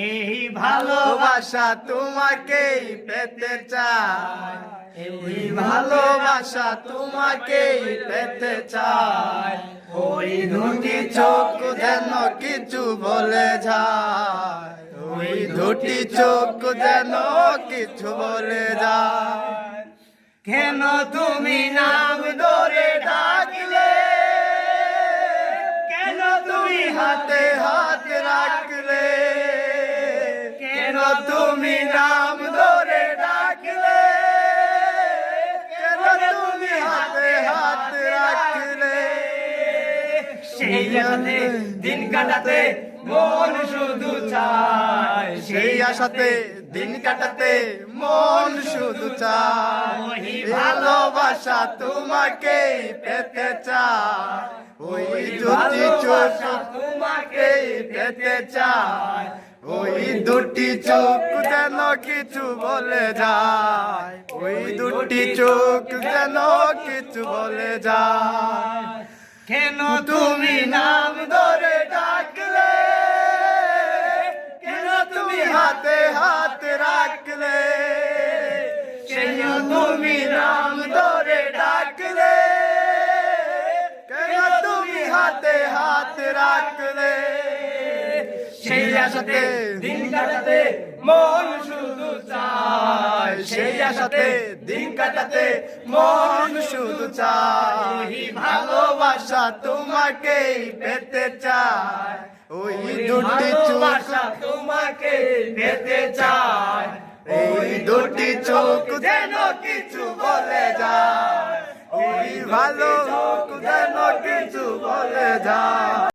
এই ভালোবাসা তোমাকেই পেতে চাই, এই ভালোবাসা তোমাকেই পেতে চাই। ওই দুটি চোখ যেন কিছু বলে যায়, ওই দুটি চোখ যেন কিছু বলে যায়। কেন তুমি নাম ধরে ডাকলে, কেন তুমি হাতে হাত রাখলে, কেন তুমি নাম ধরে ডাকলে, কেন তুমি হাতে হাত রাখলে। সেই আশাতে দিন কাটাতে মন শুধু চায়, সেই আশাতে দিন কাটাতে মন শুধু চায়। ভালোবাসা তোমাকেই পেতে চায়, ওই দুটি চোখ তোমাকেই পেতে চায়। ওই দুটি চোখ যেন কিছু বলে যায়, ওই দুটি চোখ যেন কিছু বলে যায়। কেন তুমি নাম ধরে ডাকলে, কেন তুমি হাতে হাত রাখলে, কেন তুমি নাম ধরে ডাকলে, কেন তুমি হাতে হাত রাখলে। সেই আশাতে দিন কাটাতে মন শুধু চায়, সেই আশাতে দিন কাটাতে মন শুধু চায়। ভালোবাসা তোমাকেই পেতে চায়, ওই দুটি চোখ তোমাকে পেতে চায়। ওই দুটি চোখ যেন কিছু বলে যায়, ওই ভালো চোখ যেন কিছু বলে যায়।